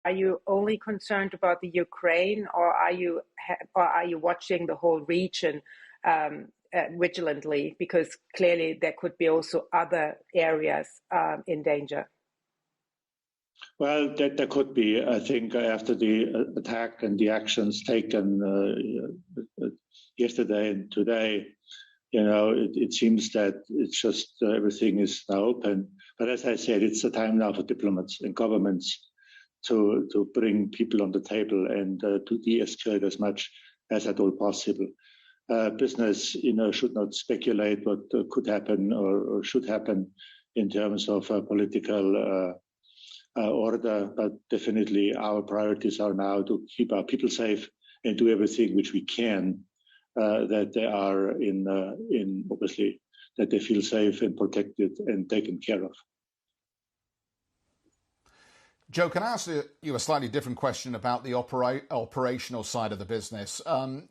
Are you only concerned about the Ukraine, or are you watching the whole region vigilantly? Because clearly there could be also other areas in danger. Well, there could be. I think after the attack and the actions taken yesterday and today, it seems that it's just everything is now open. But as I said, it's a time now for diplomats and governments to bring people on the table and to de-escalate as much as at all possible. Business, should not speculate what could happen or should happen in terms of political order, but definitely our priorities are now to keep our people safe and do everything which we can that they are in obviously that they feel safe and protected and taken care of. Joe, can I ask you a slightly different question about the operational side of the business?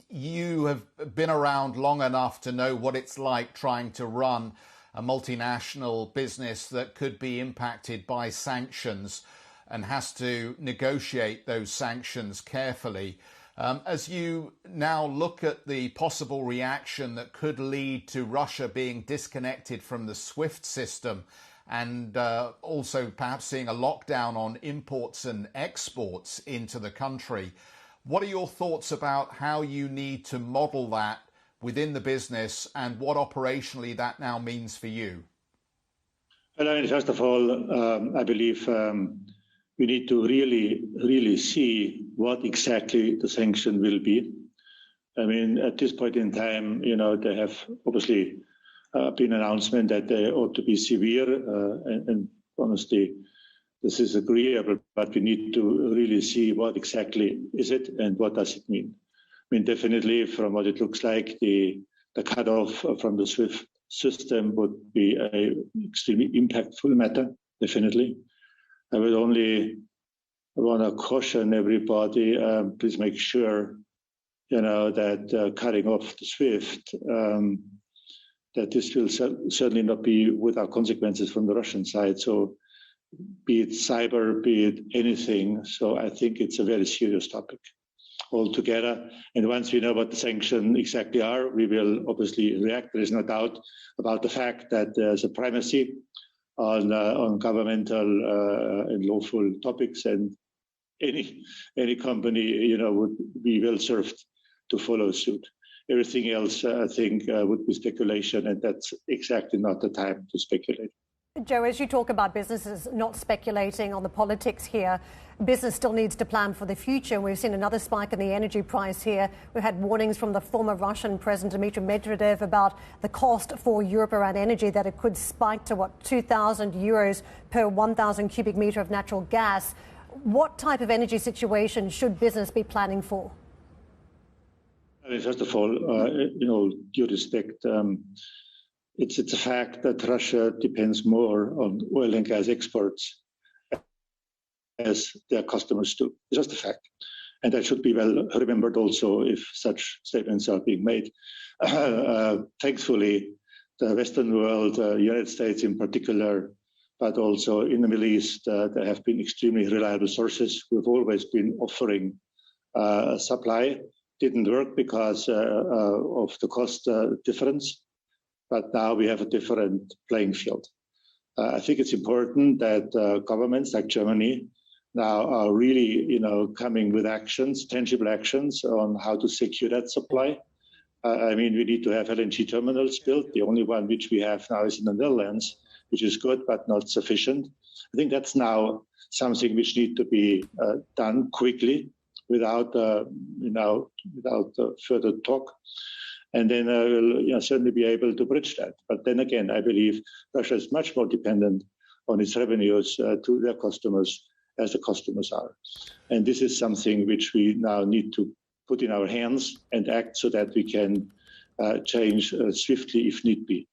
You have been around long enough to know what it's like trying to run a multinational business that could be impacted by sanctions and has to negotiate those sanctions carefully. As you now look at the possible reaction that could lead to Russia being disconnected from the SWIFT system, and also perhaps seeing a lockdown on imports and exports into the country, what are your thoughts about how you need to model that within the business and what operationally that now means for you? Well, first of all, I believe we need to really see what exactly the sanction will be. At this point in time, they have obviously been announcement that they ought to be severe, and honestly, this is agreeable, but we need to really see what exactly is it and what does it mean. Definitely from what it looks like, the cutoff from the SWIFT system would be an extremely impactful matter, definitely. I would only want to caution everybody, please make sure, that cutting off the SWIFT, that this will certainly not be without consequences from the Russian side. So be it cyber, be it anything. So I think it's a very serious topic altogether. And once we know what the sanctions exactly are, we will obviously react. There is no doubt about the fact that there's a primacy on governmental and lawful topics, and any company, would be well served to follow suit. Everything else, I think, would be speculation, and that's exactly not the time to speculate. Joe, as you talk about businesses not speculating on the politics here, business still needs to plan for the future. And we've seen another spike in the energy price here. We've had warnings from the former Russian President Dmitry Medvedev about the cost for Europe around energy, that it could spike to, 2,000 euros per 1,000 cubic meter of natural gas. What type of energy situation should business be planning for? First of all, due respect, it's a fact that Russia depends more on oil and gas exports as their customers do. It's just a fact. And that should be well remembered also if such statements are being made. Thankfully, the Western world, United States in particular, but also in the Middle East, there have been extremely reliable sources who have always been offering supply. Didn't work because of the cost difference, but now we have a different playing field. I think it's important that governments like Germany now are really, coming with actions, tangible actions on how to secure that supply. We need to have LNG terminals built. The only one which we have now is in the Netherlands, which is good, but not sufficient. I think that's now something which needs to be done quickly, without further talk, and then we'll certainly be able to bridge that. But then again, I believe Russia is much more dependent on its revenues to their customers as the customers are, and this is something which we now need to put in our hands and act so that we can change swiftly if need be.